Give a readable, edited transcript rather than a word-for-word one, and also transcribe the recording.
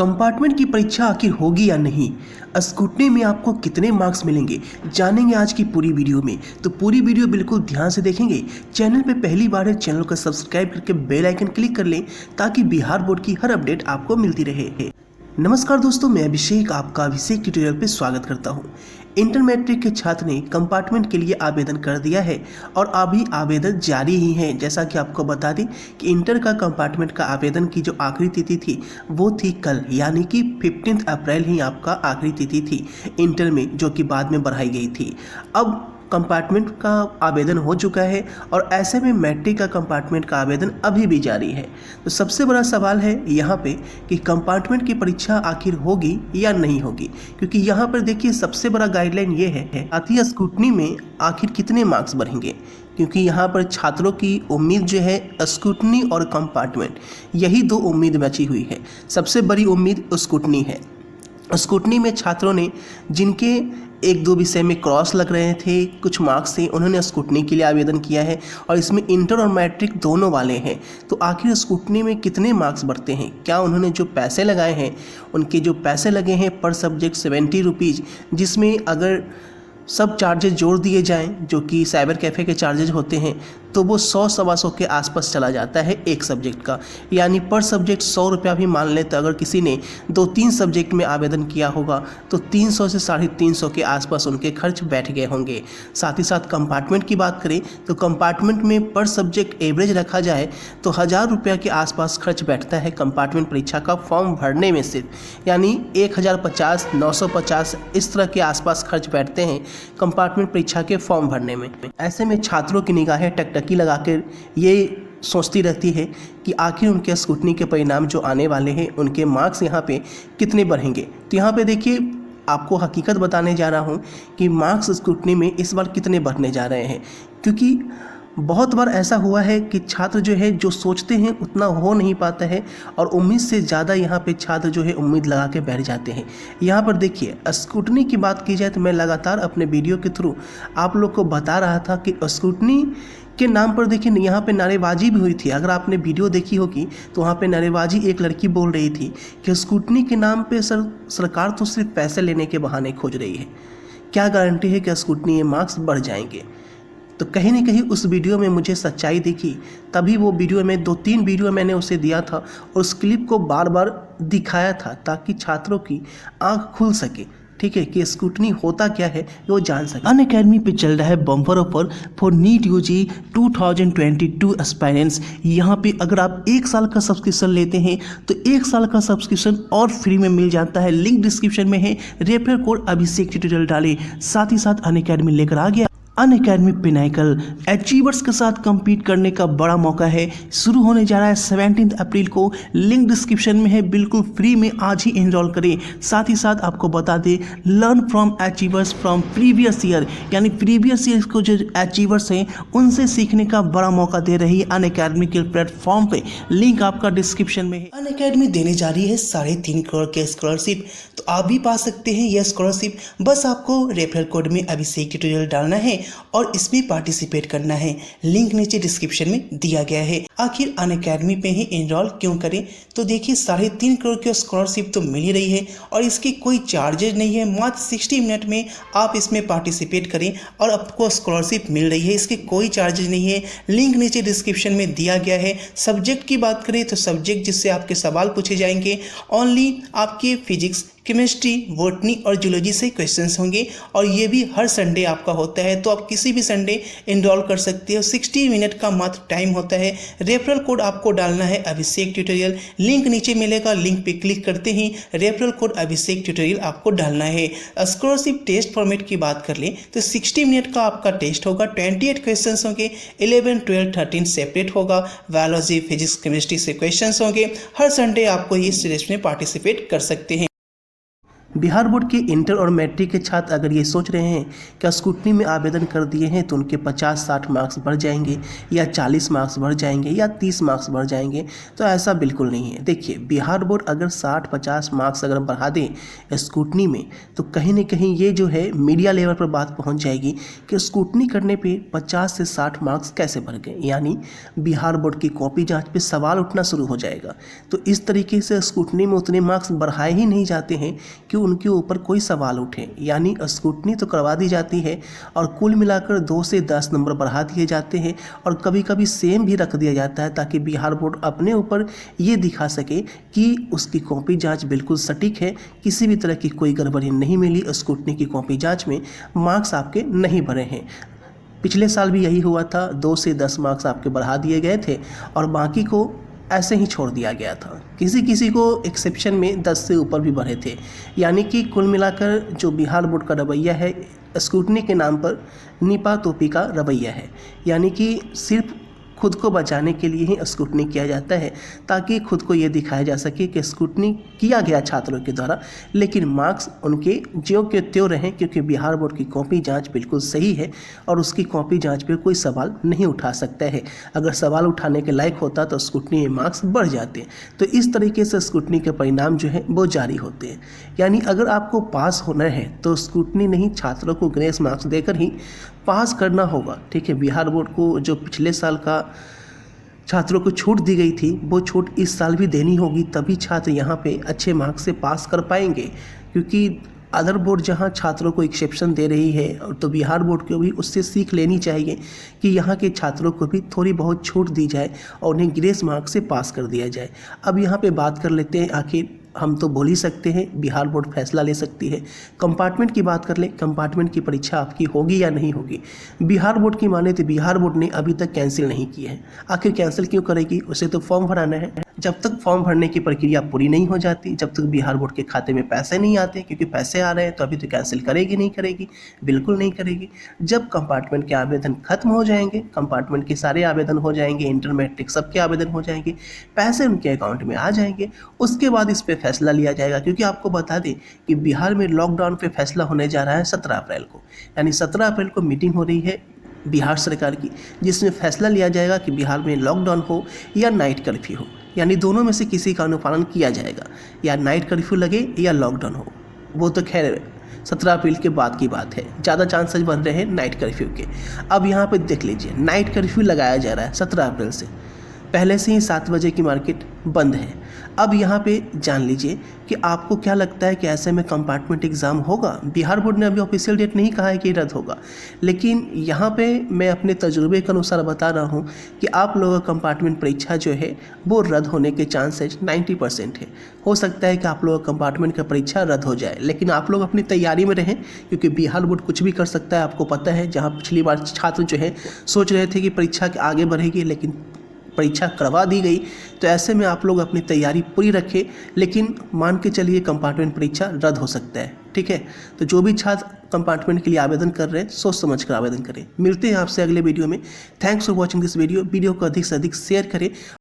Compartment की परीक्षा आखिर होगी या नहीं, स्कूटनी में आपको कितने मार्क्स मिलेंगे, जानेंगे आज की पूरी वीडियो में। तो पूरी वीडियो बिल्कुल ध्यान से देखेंगे। चैनल पे पहली बार है, चैनल को सब्सक्राइब करके बेल आइकन क्लिक कर लें ताकि बिहार बोर्ड की हर अपडेट आपको मिलती रहे। नमस्कार दोस्तों, मैं अभिषेक आपका अभिषेक ट्यूटोरियल पे स्वागत करता हूँ। इंटर मैट्रिक के छात्र ने कंपार्टमेंट के लिए आवेदन कर दिया है और अभी आवेदन जारी ही है। जैसा कि आपको बता दें कि इंटर का कंपार्टमेंट का आवेदन की जो आखिरी तिथि थी वो थी कल, यानी कि 15 अप्रैल ही आपका आखिरी तिथि थी इंटर में, जो कि बाद में बढ़ाई गई थी। अब कंपार्टमेंट का आवेदन हो चुका है और ऐसे में मैट्रिक का कंपार्टमेंट का आवेदन अभी भी जारी है। तो सबसे बड़ा सवाल है यहाँ पे कि कंपार्टमेंट की परीक्षा आखिर होगी या नहीं होगी, क्योंकि यहाँ पर देखिए सबसे बड़ा गाइडलाइन ये है आती स्कूटनी में आखिर कितने मार्क्स बढ़ेंगे, क्योंकि यहाँ पर छात्रों की उम्मीद जो है स्कूटनी और कंपार्टमेंट, यही दो उम्मीद बची हुई है। सबसे बड़ी उम्मीद स्कूटनी है। स्कूटनी में छात्रों ने जिनके एक दो विषय में क्रॉस लग रहे थे, कुछ मार्क्स थे, उन्होंने स्कूटनी के लिए आवेदन किया है और इसमें इंटर और मैट्रिक दोनों वाले हैं। तो आखिर स्कूटनी में कितने मार्क्स बढ़ते हैं, क्या उन्होंने जो पैसे लगाए हैं, उनके जो पैसे लगे हैं पर सब्जेक्ट 70 रुपीज़, जिसमें अगर सब चार्जेस जोड़ दिए जाएं जो कि साइबर कैफ़े के चार्जेस होते हैं तो वो 100-125 के आसपास चला जाता है एक सब्जेक्ट का। यानी पर सब्जेक्ट 100 रुपया भी मान लें तो अगर किसी ने 2-3 सब्जेक्ट में आवेदन किया होगा तो 300 से 350 के आसपास उनके खर्च बैठ गए होंगे। साथ ही साथ कंपार्टमेंट की बात करें तो कंपार्टमेंट में पर सब्जेक्ट एवरेज रखा जाए तो 1000 रुपया के आसपास खर्च बैठता है कंपार्टमेंट परीक्षा का फॉर्म भरने में सिर्फ, यानी 1050, 950 इस तरह के आसपास खर्च बैठते हैं कंपार्टमेंट परीक्षा के फॉर्म भरने में। ऐसे में छात्रों की निगाहें टकटकी लगाकर ये सोचती रहती है कि आखिर उनके स्कूटनी के परिणाम जो आने वाले हैं उनके मार्क्स यहाँ पे कितने बढ़ेंगे। तो यहाँ पे देखिए आपको हकीकत बताने जा रहा हूँ कि मार्क्स स्कूटनी में इस बार कितने बढ़ने जा रहे हैं, क्योंकि बहुत बार ऐसा हुआ है कि छात्र जो है जो सोचते हैं उतना हो नहीं पाता है और उम्मीद से ज़्यादा यहाँ पे छात्र जो है उम्मीद लगा के बैठ जाते हैं। यहाँ पर देखिए स्कूटनी की बात की जाए तो मैं लगातार अपने वीडियो के थ्रू आप लोग को बता रहा था कि स्कूटनी के नाम पर देखिए यहाँ पे नारेबाजी भी हुई थी। अगर आपने वीडियो देखी होगी तो वहाँ पे नारेबाजी एक लड़की बोल रही थी कि स्कूटनी के नाम पे सरकार तो सिर्फ पैसे लेने के बहाने खोज रही है, क्या गारंटी है कि स्कूटनी ये मार्क्स बढ़ जाएंगे। तो कहीं ना कहीं उस वीडियो में मुझे सच्चाई दिखी, तभी वो वीडियो में 2-3 वीडियो मैंने उसे दिया था और उस क्लिप को बार बार दिखाया था ताकि छात्रों की आंख खुल सके, ठीक है, कि स्कूटनी होता क्या है वो जान सके। अनअकैडमी पे चल रहा है bumper offer for NEET UG 2022 aspirants. यहाँ पे अगर आप 1 साल का सब्सक्रिप्शन लेते हैं तो 1 साल का सब्सक्रिप्शन और फ्री में मिल जाता है। लिंक डिस्क्रिप्शन में है, रेफरल कोड अभिषेक ट्यूटोरियल डालें। साथ ही साथ अनअकैडमी लेकर आ गया अनअकैडमी पिनाकल अचीवर्स के साथ compete करने का बड़ा मौका है। शुरू होने जा रहा है 17 अप्रैल को। लिंक डिस्क्रिप्शन में है, बिल्कुल फ्री में आज ही एनरोल करें। साथ ही साथ आपको बता दें learn from achievers from previous year, यानी प्रीवियस ईयर को जो अचीवर्स हैं उनसे सीखने का बड़ा मौका दे रही है अनअकैडमी के प्लेटफॉर्म पे। लिंक आपका डिस्क्रिप्शन में है। अनअकैडमी देने जा रही है 3.5 करोड़ के स्कॉलरशिप, तो आप भी पा सकते हैं यह स्कॉलरशिप। बस आपको रेफरल कोड में अभिषेक ट्यूटोरियल डालना है और इसमें पार्टिसिपेट करना है। लिंक नीचे डिस्क्रिप्शन में दिया गया है। आखिर अनअकैडमी पे ही एनरोल क्यों करें, तो देखिए 3.5 करोड़ की स्कॉलरशिप तो मिल ही रही है और इसकी कोई चार्जेज नहीं है। मात्र 60 मिनट में आप इसमें पार्टिसिपेट करें और आपको स्कॉलरशिप मिल रही है, इसके कोई चार्जेज नहीं है। लिंक नीचे डिस्क्रिप्शन में दिया गया है। सब्जेक्ट की बात करें तो सब्जेक्ट जिससे आपके सवाल पूछे जाएंगे ओनली आपके फिजिक्स, केमिस्ट्री, बॉटनी और जूलॉजी से क्वेश्चंस होंगे और ये भी हर संडे आपका होता है। तो आप किसी भी संडे एनरोल कर सकते हो। 60 मिनट का मात्र टाइम होता है। रेफरल कोड आपको डालना है अभिषेक ट्यूटोरियल। लिंक नीचे मिलेगा, लिंक पे क्लिक करते ही रेफरल कोड अभिषेक ट्यूटोरियल आपको डालना है। स्कॉलरशिप टेस्ट फॉर्मेट की बात कर लें तो 60 मिनट का आपका टेस्ट होगा। 28 क्वेश्चन होंगे, 11, 12, 13 सेपरेट होगा। बायोलॉजी, फिजिक्स, केमिस्ट्री से क्वेश्चन होंगे। हर संडे आपको इस टेस्ट में पार्टिसिपेट कर सकते हैं। बिहार बोर्ड के इंटर और मैट्रिक के छात्र अगर ये सोच रहे हैं कि स्कूटनी में आवेदन कर दिए हैं तो उनके 50-60 मार्क्स बढ़ जाएंगे या 40 मार्क्स बढ़ जाएंगे या 30 मार्क्स बढ़ जाएंगे, तो ऐसा बिल्कुल नहीं है। देखिए, बिहार बोर्ड अगर 60-50 मार्क्स अगर बढ़ा दें स्कूटनी में तो कहीं ना कहीं ये जो है मीडिया लेवल पर बात पहुँच जाएगी कि स्कूटनी करने पर 50 से 60 मार्क्स कैसे बढ़ गए, यानी बिहार बोर्ड की कॉपी जाँच पर सवाल उठना शुरू हो जाएगा। तो इस तरीके से स्कूटनी में उतने मार्क्स बढ़ाए ही नहीं जाते हैं कि उनके ऊपर कोई सवाल उठे, यानी स्कूटनी तो करवा दी जाती है और कुल मिलाकर 2 से 10 नंबर बढ़ा दिए जाते हैं और कभी कभी सेम भी रख दिया जाता है ताकि बिहार बोर्ड अपने ऊपर ये दिखा सके कि उसकी कॉपी जांच बिल्कुल सटीक है, किसी भी तरह की कोई गड़बड़ी नहीं मिली, स्कूटनी की कॉपी जांच में मार्क्स आपके नहीं बढ़े हैं। पिछले साल भी यही हुआ था, 2 से 10 मार्क्स आपके बढ़ा दिए गए थे और बाकी को ऐसे ही छोड़ दिया गया था। किसी किसी को एक्सेप्शन में 10 से ऊपर भी बढ़े थे, यानी कि कुल मिलाकर जो बिहार बोर्ड का रवैया है स्कूटनी के नाम पर नीपा तोपी का रवैया है, यानी कि सिर्फ खुद को बचाने के लिए ही स्कूटनी किया जाता है ताकि खुद को ये दिखाया जा सके कि स्कूटनी किया गया छात्रों के द्वारा, लेकिन मार्क्स उनके ज्यों के त्यों रहें, क्योंकि बिहार बोर्ड की कॉपी जांच बिल्कुल सही है और उसकी कॉपी जांच पर कोई सवाल नहीं उठा सकता है। अगर सवाल उठाने के लायक होता तो स्कूटनी में मार्क्स बढ़ जाते। तो इस तरीके से स्कूटनी के परिणाम जो है वो जारी होते हैं, यानी अगर आपको पास होना है तो स्कूटनी नहीं, छात्रों को ग्रेस मार्क्स देकर ही पास करना होगा। ठीक है, बिहार बोर्ड को जो पिछले साल का छात्रों को छूट दी गई थी वो छूट इस साल भी देनी होगी, तभी छात्र यहाँ पे अच्छे मार्क्स से पास कर पाएंगे। क्योंकि अदर बोर्ड जहाँ छात्रों को एक्सेप्शन दे रही है तो बिहार बोर्ड को भी उससे सीख लेनी चाहिए कि यहाँ के छात्रों को भी थोड़ी बहुत छूट दी जाए और उन्हें ग्रेस मार्क से पास कर दिया जाए। अब यहाँ पे बात कर लेते हैं, आखिर हम तो बोल ही सकते हैं बिहार बोर्ड फैसला ले सकती है। कंपार्टमेंट की बात कर ले, कंपार्टमेंट की परीक्षा आपकी होगी या नहीं होगी। बिहार बोर्ड की माने तो बिहार बोर्ड ने अभी तक कैंसिल नहीं की है। आखिर कैंसिल क्यों करेगी, उसे तो फॉर्म भराना है। जब तक फॉर्म भरने की प्रक्रिया पूरी नहीं हो जाती, जब तक बिहार बोर्ड के खाते में पैसे नहीं आते, क्योंकि पैसे आ रहे हैं तो अभी तो कैंसिल करेगी नहीं करेगी, बिल्कुल नहीं करेगी। जब कंपार्टमेंट के आवेदन खत्म हो जाएंगे, कंपार्टमेंट के सारे आवेदन हो जाएंगे, इंटर मैट्रिक सबके आवेदन हो जाएंगे, पैसे उनके अकाउंट में आ जाएंगे, उसके बाद इस पर फैसला लिया जाएगा। क्योंकि आपको बता दें कि बिहार में लॉकडाउन पे फैसला होने जा रहा है 17 अप्रैल को, यानी 17 अप्रैल को मीटिंग हो रही है बिहार सरकार की, जिसमें फैसला लिया जाएगा कि बिहार में लॉकडाउन हो या नाइट कर्फ्यू हो, यानी दोनों में से किसी का अनुपालन किया जाएगा, या नाइट कर्फ्यू लगे या लॉकडाउन हो। वो तो खैर 17 अप्रैल के बाद की बात है, ज़्यादा चांसेस बन रहे हैं नाइट कर्फ्यू के। अब यहाँ पे देख लीजिए, नाइट कर्फ्यू लगाया जा रहा है 17 अप्रैल से, पहले से ही 7 बजे की मार्केट बंद है। अब यहाँ पे जान लीजिए कि आपको क्या लगता है कि ऐसे में कंपार्टमेंट एग्ज़ाम होगा। बिहार बोर्ड ने अभी ऑफिशियल डेट नहीं कहा है कि रद्द होगा, लेकिन यहाँ पे मैं अपने तजुर्बे के अनुसार बता रहा हूँ कि आप लोगों का कंपार्टमेंट परीक्षा जो है वो रद्द होने के चांसेस 90% है। हो सकता है कि आप लोगों का कंपार्टमेंट का परीक्षा रद्द हो जाए, लेकिन आप लोग अपनी तैयारी में रहें, क्योंकि बिहार बोर्ड कुछ भी कर सकता है। आपको पता है, जहाँ पिछली बार छात्र जो है सोच रहे थे कि परीक्षा आगे बढ़ेगी, लेकिन परीक्षा करवा दी गई, तो ऐसे में आप लोग अपनी तैयारी पूरी रखें, लेकिन मान के चलिए कंपार्टमेंट परीक्षा रद्द हो सकता है। ठीक है, तो जो भी छात्र कंपार्टमेंट के लिए आवेदन कर रहे हैं सोच समझ कर आवेदन करें। मिलते हैं आपसे अगले वीडियो में। Thanks for watching this video को अधिक से अधिक शेयर करें।